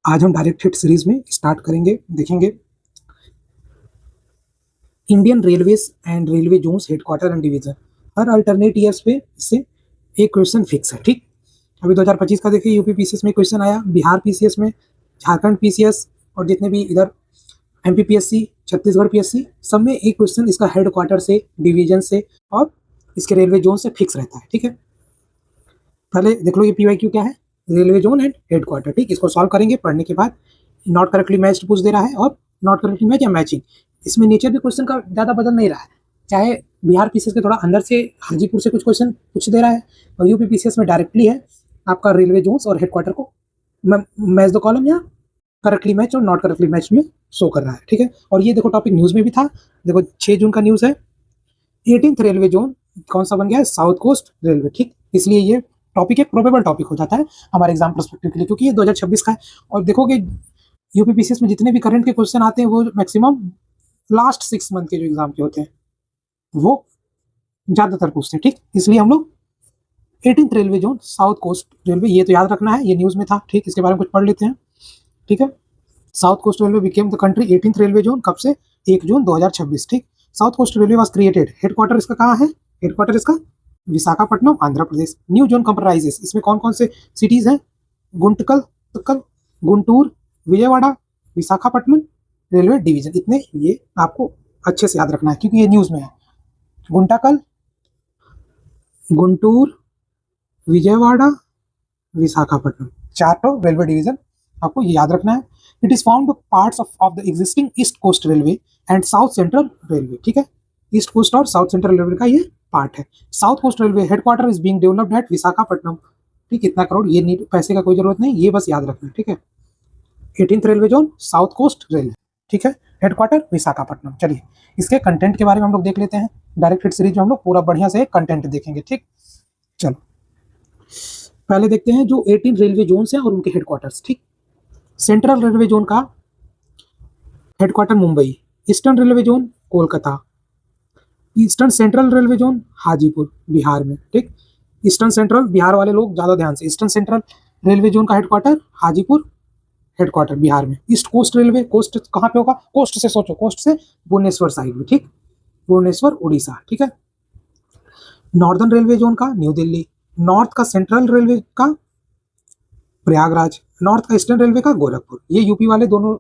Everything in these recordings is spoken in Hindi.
आज हम डायरेक्ट हिट सीरीज में स्टार्ट करेंगे, देखेंगे Indian Railways and railway zones headquarter and division. हर अल्टरनेट ईयर्स पे इससे एक क्वेश्चन फिक्स है। ठीक, अभी 2025 का देखिए यूपी पीसीएस में क्वेश्चन आया, बिहार पीसीएस में, झारखंड पीसीएस और जितने भी इधर एमपी पीएससी, छत्तीसगढ़ पीएससी, सब में एक क्वेश्चन इसका हेडक्वार्टर से, डिवीजन से और इसके रेलवे जोन से फिक्स रहता है। ठीक है, पहले देख लो ये पीवाईक्यू क्या है, रेलवे जोन एंड हेडक्वार्टर। ठीक, इसको सॉल्व करेंगे पढ़ने के बाद। नॉट करेक्टली मैच्ड पूछ दे रहा है और नॉट करेक्टली मैच या मैचिंग। इसमें नेचर भी क्वेश्चन का ज़्यादा बदल नहीं रहा है, चाहे बिहार पीसीएस के थोड़ा अंदर से हाजीपुर से कुछ क्वेश्चन पूछ दे रहा है और यूपी पीसीएस में डायरेक्टली है आपका रेलवे जोन्स और हेडक्वार्टर को मैच द कॉलम या करेक्टली मैच और नॉट करेक्टली मैच में शो कर रहा है। ठीक है, और ये देखो टॉपिक न्यूज़ में भी था, देखो 6 जून का न्यूज़ है, 18th रेलवे जोन कौन सा बन गया है, साउथ कोस्ट रेलवे। ठीक, इसलिए ये टॉपिक एक प्रोबेबल टॉपिक हो जाता है हमारे एग्जाम पर्सपेक्टिव के लिए, क्योंकि ये 2026 का है। और देखोगे यूपी पीसीएस में जितने भी करंट के क्वेश्चन आते हैं वो मैक्सिमम लास्ट 6 मंथ के जो एग्जाम के होते हैं वो ज़्यादातर पूछते हैं। ठीक, इसलिए हम लोग 18th railway zone South coast Railway, ये तो याद रखना है, ये न्यूज़ में था। ठीक, इसके बारे में कुछ पढ़ लेते हैं। ठीक है, south coast Railway became the country 18th railway zone, कब से, 1 जून 2026। ठीक, South coast Railway was created, headquarter इसका कहाँ है, हेडक्वार्टर इसका Visakhapatnam, Andhra Pradesh. New zone comprises, इसमें कौन कौन से सिटीज हैं, गुंटकल, तक्कल, गुंटूर, विजयवाड़ा, विशाखापट्टनम रेलवे डिवीजन। इतने ये आपको अच्छे से याद रखना है क्योंकि ये न्यूज़ में है। गुंटाकल, गुंटूर, विजयवाड़ा, विशाखापट्टनम, 4 तो रेलवे डिवीजन आपको ये याद रखना है। It is found parts of the existing East Coast Railway and South Central railway. ठीक है, ईस्ट कोस्ट और साउथ सेंट्रल रेलवे का ये पार्ट है। South coast Railway headquarter is being developed at Visakhapatnam. ठीक, इतना करोड़, ये पैसे का कोई जरूरत नहीं, ये बस याद रखना है। ठीक है, 18th railway zone South coast Railway. ठीक है, हेडक्वार्टर विशाखापट्टनम। चलिए इसके कंटेंट के बारे में हम लोग देख लेते हैं। डायरेक्ट हिट सीरीज में हम लोग पूरा बढ़िया से कंटेंट देखेंगे। ठीक, चलो पहले देखते हैं जो 18 रेलवे जोन है और उनके हेडक्वार्टर्स। ठीक, सेंट्रल रेलवे जोन का headquarter Mumbai, eastern railway zone Kolkata, eastern central Railway zone Hajipur Bihar में। ठीक, ईस्टर्न सेंट्रल, बिहार वाले लोग ज़्यादा ध्यान से, ईस्टर्न सेंट्रल रेलवे जोन का हेडक्वार्टर हाजीपुर, हेडक्वार्टर बिहार में। ईस्ट कोस्ट रेलवे, कोस्ट कहाँ पे होगा, कोस्ट से सोचो, कोस्ट से भुवनेश्वर साइड में। ठीक, भुवनेश्वर उड़ीसा। ठीक है, नॉर्दर्न रेलवे जोन का न्यू दिल्ली, नॉर्थ का सेंट्रल रेलवे का प्रयागराज, नॉर्थ का ईस्टर्न रेलवे का गोरखपुर। ये यूपी वाले दोनों,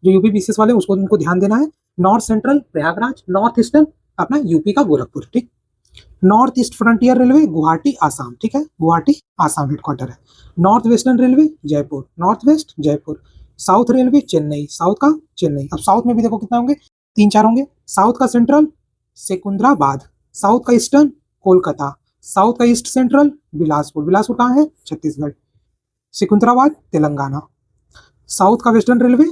जो यूपी पीसीएस वाले उसको उनको ध्यान देना है। North central Prayagraj, north eastern अपना यूपी का गोरखपुर। ठीक, north east frontier railway Guwahati Assam. ठीक है, गुवाहाटी आसाम हेडक्वार्टर है। North western railway Jaipur, north west Jaipur. South railway Chennai, south का चेन्नई। अब साउथ में भी देखो कितना होंगे, 3-4 होंगे। साउथ का सेंट्रल सिकंदराबाद, साउथ का ईस्टर्न कोलकाता, साउथ का ईस्ट सेंट्रल बिलासपुर, बिलासपुर कहाँ है, छत्तीसगढ़, सिकंदराबाद तेलंगाना। साउथ का वेस्टर्न रेलवे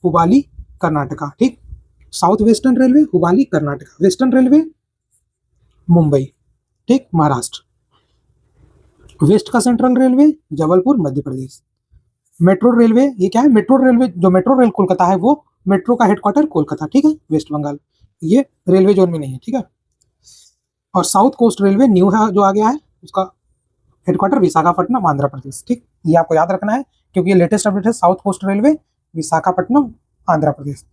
हुबाली कर्नाटका। ठीक, south western railway Hubli Karnataka. Western railway Mumbai, ठीक, महाराष्ट्र। वेस्ट का central railway Jabalpur Madhya Pradesh. Metro railway, ये क्या है, मेट्रो रेलवे, जो मेट्रो रेल कोलकाता है वो मेट्रो का हेडक्वार्टर कोलकाता। ठीक है, वेस्ट बंगाल, ये रेलवे जोन में नहीं है। ठीक है, और साउथ कोस्ट रेलवे न्यू है जो आ गया है, उसका हेडक्वार्टर विशाखापट्टनम आंध्र प्रदेश। ठीक, ये आपको याद रखना है क्योंकि ये लेटेस्ट अपडेट है। South coast railway Visakhapatnam Andhra Pradesh.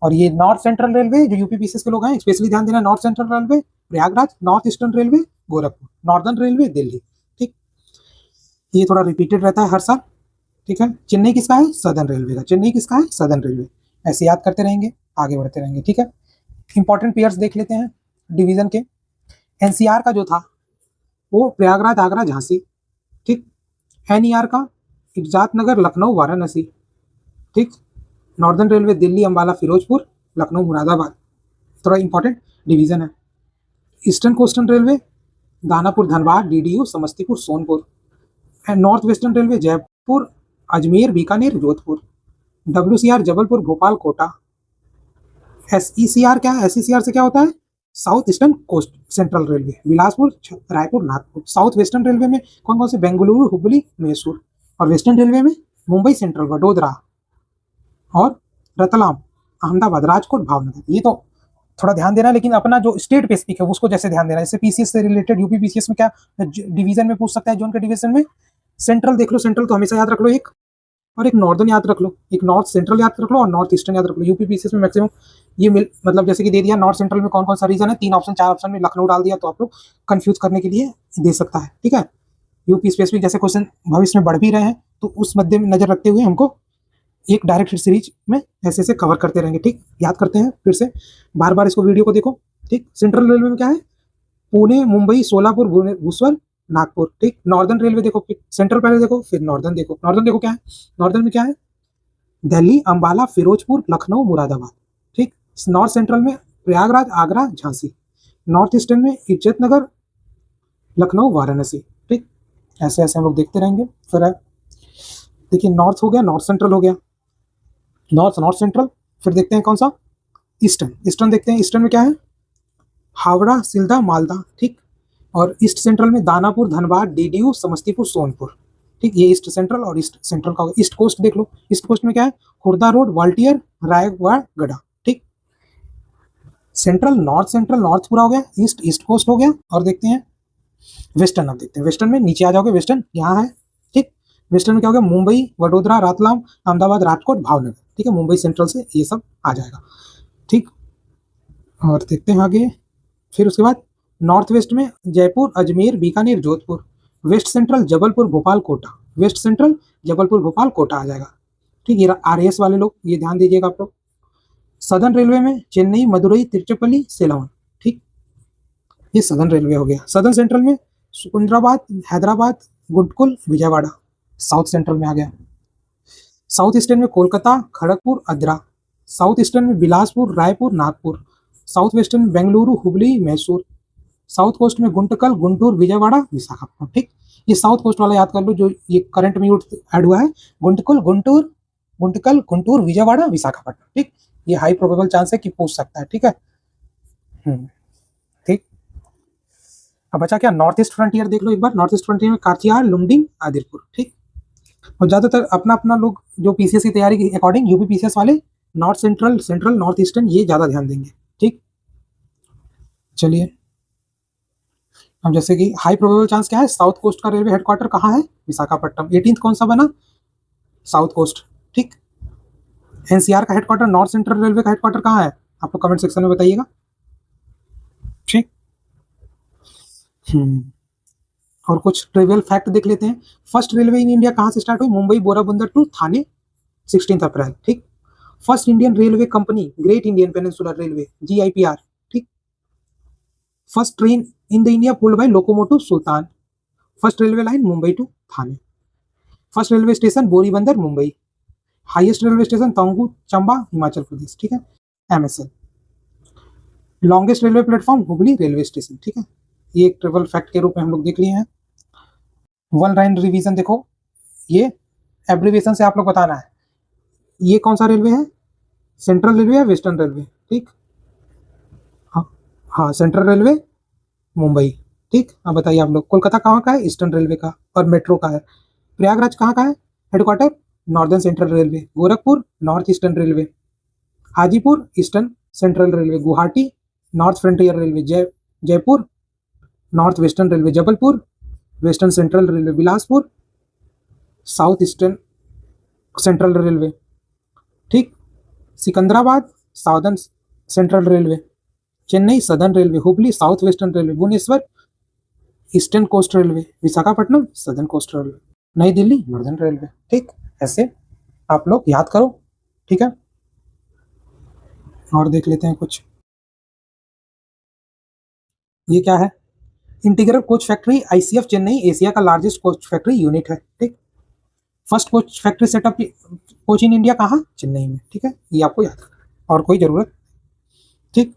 और ये नॉर्थ सेंट्रल रेलवे जो यूपी पीसीएस के लोग हैं स्पेशली ध्यान देना, north central railway Prayagraj, north eastern railway Gorakhpur, northern railway Delhi. ठीक, ये थोड़ा रिपीटेड रहता है हर साल। ठीक है, चेन्नई किसका है, सदर्न रेलवे का। चेन्नई किसका है, सदर्न रेलवे। ऐसे याद करते रहेंगे, आगे बढ़ते रहेंगे। ठीक है, इंपॉर्टेंट पेयर्स देख लेते हैं डिवीजन के। एनसीआर का जो था वो प्रयागराज आगरा झांसी। ठीक, एनईआर का इजात नगर लखनऊ वाराणसी। ठीक, नॉर्दर्न रेलवे दिल्ली अम्बाला फिरोजपुर लखनऊ मुरादाबाद। थोड़ा इंपॉर्टेंट डिवीजन है। ईस्टर्न कोस्टर्न railway Danapur Dhanbad DDU Samastipur Sonpur. And north western railway Jaipur Ajmer Bikaner Jodhpur. WCR Jabalpur Bhopal Kota. SECR क्या है, एसईसीआर से क्या होता है, south eastern coast central railway Bilaspur Raipur Nagpur. South western railway में कौन कौन से, बेंगलुरु हुबली मैसूर। और वेस्टर्न रेलवे में मुंबई सेंट्रल वडोदरा और रतलाम अहमदाबाद राजकोट भावनगर। ये तो थोड़ा ध्यान देना, लेकिन अपना जो स्टेट स्पेसिफिक है उसको जैसे ध्यान देना। जैसे पीसीएस से रिलेटेड यूपी पीसीएस में क्या डिवीजन में पूछ सकता है, जोन के डिवीजन में सेंट्रल देख लो, सेंट्रल तो हमेशा याद रख लो एक, और एक नॉर्दर्न याद रख लो, एक नॉर्थ सेंट्रल याद रख लो और नॉर्थ ईस्टर्न याद रख लो। यूपी पीसीएस में मैक्सिमम ये मिल मतलब जैसे कि दे दिया नॉर्थ सेंट्रल में कौन कौन सा रीजन है, 3 ऑप्शन 4 ऑप्शन में लखनऊ डाल दिया तो आप लोग कंफ्यूज करने के लिए दे सकता है, ठीक है। यूपी स्पेसिफिक जैसे क्वेश्चन भविष्य में बढ़ भी रहे हैं तो उस मध्य में नजर रखते हुए हमको एक डायरेक्ट हिट सीरीज में ऐसे ऐसे कवर करते रहेंगे, ठीक। याद करते हैं फिर से, बार बार इसको वीडियो को देखो, ठीक। सेंट्रल रेलवे में क्या है, पुणे, मुंबई, सोलापुर, भुवनेश्वर, नागपुर, ठीक। नॉर्दर्न रेलवे देखो, सेंट्रल पहले देखो फिर नॉर्दर्न देखो। नॉर्दर्न देखो क्या है, नॉर्दर्न में क्या है, दिल्ली, अंबाला, फिरोजपुर, लखनऊ, मुरादाबाद, ठीक। नॉर्थ सेंट्रल में प्रयागराज, आगरा, झांसी। नॉर्थ ईस्टर्न में इज्जतनगर, लखनऊ, वाराणसी, ठीक। ऐसे ऐसे हम लोग देखते रहेंगे। फिर देखिए नॉर्थ हो गया, नॉर्थ सेंट्रल हो गया, नॉर्थ नॉर्थ सेंट्रल। फिर देखते हैं कौन सा, ईस्टर्न। ईस्टर्न देखते हैं, ईस्टर्न में क्या है, हावड़ा, सिल्दा, मालदा, ठीक। और ईस्ट सेंट्रल में दानापुर, धनबाद, डीडीयू, समस्तीपुर, सोनपुर, ठीक। ये ईस्ट सेंट्रल और ईस्ट सेंट्रल का। ईस्ट कोस्ट देख लो, ईस्ट कोस्ट में क्या है, खुर्दा रोड, वाल्टियर, रायगढ़, गढ़ा, ठीक। सेंट्रल, नॉर्थ पूरा हो गया, ईस्ट ईस्ट कोस्ट हो गया। और देखते हैं वेस्टर्न। अब देखते हैं वेस्टर्न में, नीचे आ जाओगे, वेस्टर्न यहाँ है, ठीक। वेस्टर्न में क्या हो गया, मुंबई, वडोदरा, रतलाम, अहमदाबाद, राजकोट, भावनगर, ठीक है। मुंबई सेंट्रल से ये सब आ जाएगा, ठीक। और देखते हैं आगे। फिर उसके बाद नॉर्थ वेस्ट में Jaipur, Ajmer, Bikaner, Jodhpur. West central Jabalpur, Bhopal, Kota. West central Jabalpur, Bhopal, Kota आ जाएगा, ठीक। ये आरएएस वाले लोग ये ध्यान दीजिएगा आप लोग। सदर्न रेलवे में चेन्नई, मदुरई, तिरुचिरापल्ली, सेलम, ठीक। ये सदर्न रेलवे हो गया। सदर्न सेंट्रल में सिकंदराबाद, हैदराबाद, गुंटकुल, विजयवाड़ा, साउथ सेंट्रल में आ गया। साउथ ईस्टर्न में कोलकाता, खड़गपुर, अद्रा। साउथ ईस्टर्न में बिलासपुर, रायपुर, नागपुर। साउथ वेस्टर्न में बेंगलुरु, हुबली, मैसूर। साउथ कोस्ट में गुंटकल, गुंटूर, विजयवाड़ा, विशाखापट्टनम, ठीक। ये साउथ कोस्ट वाला याद कर लो जो ये करंट में ऐड हुआ है, गुंटकल, गुंटूर, विजयवाड़ा, विशाखापट्टनम, ठीक। ये हाई प्रोबेबल चांस है कि पूछ सकता है, ठीक है। ठीक। अब बचा क्या, नॉर्थ ईस्ट फ्रंटियर देख लो एक बार। नॉर्थ ईस्ट फ्रंटियर में काठियार, लुमडिंग, आदिपुर, ठीक। और ज्यादातर अपना अपना लोग जो पीसीएस की तैयारी के अकॉर्डिंग, यूपी पीसीएस वाले नॉर्थ सेंट्रल, नॉर्थ ईस्टर्न ये ज्यादा ध्यान देंगे, ठीक। चलिए अब जैसे कि हाई प्रोबेबल चांस क्या है, साउथ कोस्ट का रेलवे हेडक्वार्टर कहाँ है, विशाखापट्टनम। 18th कौन सा बना, साउथ कोस्ट, ठीक। एनसीआर का हेडक्वार्टर, नॉर्थ सेंट्रल रेलवे का हेडक्वार्टर कहाँ है, आप लोग कमेंट सेक्शन में बताइएगा, ठीक। और कुछ ट्रिवियल फैक्ट देख लेते हैं। फर्स्ट रेलवे इन इंडिया कहाँ से स्टार्ट हुई, मुंबई, बोराबंदर टू थाने, 16 अप्रैल, ठीक। First Indian railway company great Indian peninsular railway, GIPR, ठीक। First train in the India pulled by locomotive Sultan. First railway line Mumbai to Thane. First railway station Boribandar, Mumbai. Highest railway station Tongu, Chamba, Himachal Pradesh, ठीक है, MSL। Longest railway platform Hubli railway station, ठीक है। ये एक ट्रिवियल फैक्ट के रूप में हम लोग देख लिए हैं। वन लाइन रिवीजन देखो, ये एब्रीविएशन से आप लोग बताना है ये कौन सा रेलवे है, सेंट्रल रेलवे या वेस्टर्न रेलवे, ठीक। हाँ सेंट्रल रेलवे, मुंबई, ठीक। अब बताइए आप लोग, कोलकाता कहाँ का है, ईस्टर्न रेलवे का और मेट्रो का है। प्रयागराज कहाँ का है headquarter, northern central railway. Gorakhpur, north eastern railway. Hajipur, eastern central railway. Guwahati, north frontier railway. Jaipur, north western railway. Jabalpur, western central railway. Bilaspur, south eastern central railway, ठीक। Secunderabad, southern central railway. Chennai, southern railway. Hubli, south western railway. Bhubaneswar, eastern coast railway. Visakhapatnam, southern coast railway. Nai Delhi, northern railway, ठीक। ऐसे आप लोग याद करो, ठीक है। और देख लेते हैं कुछ, ये क्या है, integral coach factory, ICF Chennai Asia का लार्जेस्ट कोच फैक्ट्री यूनिट है, ठीक। First coach factory setup coach in India कहाँ, चेन्नई में, ठीक है। ये आपको याद रखना और कोई जरूरत, ठीक।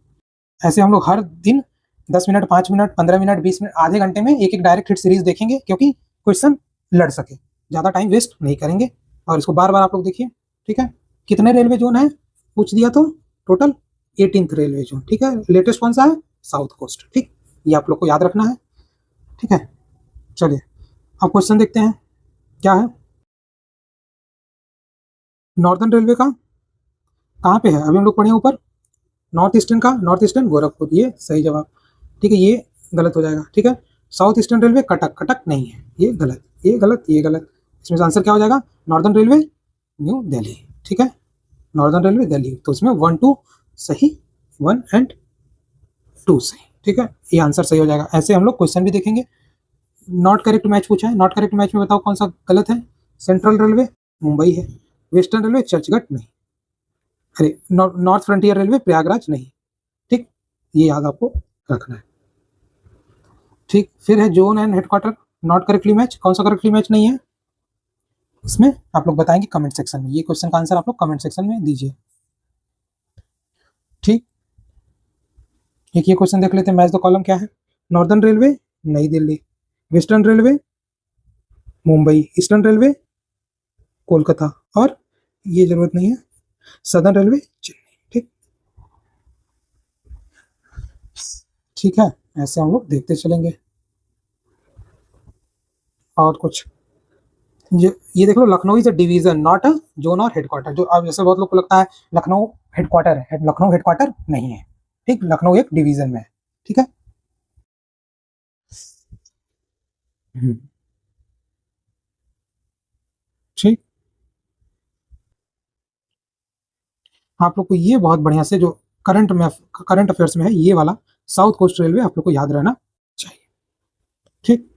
ऐसे हम लोग हर दिन 10 मिनट, 5 मिनट, 15 मिनट, 20 मिनट, आधे घंटे में एक एक डायरेक्ट हिट सीरीज देखेंगे क्योंकि क्वेश्चन लड़ सके, ज़्यादा टाइम वेस्ट नहीं करेंगे। और इसको बार बार आप लोग देखिए, ठीक है। कितने रेलवे जोन है पूछ दिया तो टोटल 18th रेलवे जोन, ठीक है। लेटेस्ट कौन सा है, साउथ कोस्ट, ठीक। ये आप लोग को याद रखना है, ठीक है। चलिए अब क्वेश्चन देखते हैं क्या है। नॉर्दर्न रेलवे का कहाँ पे है, अभी हम लोग पढ़े ऊपर, नॉर्थ ईस्टर्न का, नॉर्थ ईस्टर्न गोरखपुर, ये सही जवाब, ठीक है। ये गलत हो जाएगा, ठीक है। South eastern railway Cuttack, Cuttack नहीं है, ये गलत, ये गलत, ये गलत। इसमें से आंसर क्या हो जाएगा, नॉर्दर्न रेलवे न्यू दिल्ली, ठीक है, नॉर्दर्न रेलवे दिल्ली। तो इसमें 1 2 सही, 1 एंड 2 सही, ठीक है, ये आंसर सही हो जाएगा। ऐसे हम लोग क्वेश्चन भी देखेंगे। नॉट करेक्ट मैच पूछा है, नॉट करेक्ट मैच में बताओ कौन सा गलत है। सेंट्रल रेलवे मुंबई है, वेस्टर्न रेलवे चर्चगेट नहीं, अरे नॉर्थ फ्रंटियर रेलवे प्रयागराज नहीं, ठीक, ये याद आपको रखना है, ठीक। फिर है zone and headquarter, not correctly match, कौन सा करेक्टली मैच नहीं है इसमें आप लोग बताएंगे कमेंट सेक्शन में। ये क्वेश्चन का आंसर आप लोग कमेंट सेक्शन में दीजिए, ठीक। एक ये क्वेश्चन देख लेते हैं, मैच द कॉलम क्या है। Northern railway Nai Delhi, western railway Mumbai, eastern railway Kolkata, और ये जरूरत नहीं है, सदर्न रेलवे चेन्नई, ठीक, ठीक है। ऐसे हम लोग देखते चलेंगे। और कुछ ये देख लो, Lucknow is a division not a zone और हेडक्वार्टर। जो अब जैसे बहुत लोग को लगता है लखनऊ हेडक्वार्टर है, लखनऊ हेडक्वार्टर नहीं है, ठीक, लखनऊ एक डिवीजन में है, ठीक है। ठीक, आप लोग को ये बहुत बढ़िया से जो करंट अफेयर्स में है, ये वाला साउथ कोस्ट रेलवे आप लोग को याद रहना चाहिए, ठीक।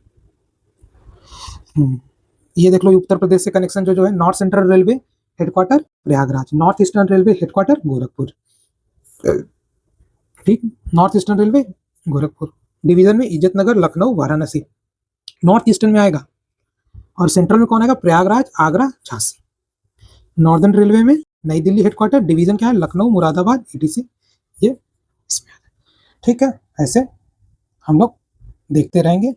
ये देख लो, उत्तर प्रदेश से कनेक्शन जो है, north central railway headquarter Prayagraj, north eastern railway headquarter Gorakhpur, ठीक, north eastern railway Gorakhpur. Division में इज्जतनगर, लखनऊ, वाराणसी, नॉर्थ ईस्टर्न में आएगा। और सेंट्रल में कौन आएगा, प्रयागराज, आगरा, झांसी। नॉर्दर्न रेलवे में नई दिल्ली हेडक्वार्टर, डिवीजन क्या है, लखनऊ, मुरादाबाद, ईटीसी, ये इसमें, ठीक है। ऐसे हम लोग देखते रहेंगे,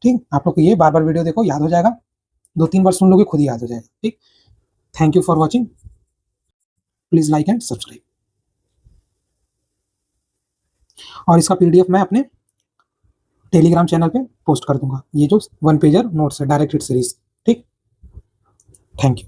ठीक। आप लोग को ये बार बार वीडियो देखो, याद हो जाएगा, 2 3 बार सुन लोगे खुद ही याद हो जाएगा, ठीक। Thank you for watching, please like and subscribe. और इसका पीडीएफ मैं अपने टेलीग्राम चैनल पे पोस्ट कर दूंगा, ये जो 1 पेजर नोट्स है डायरेक्टेड सीरीज, ठीक। Thank you.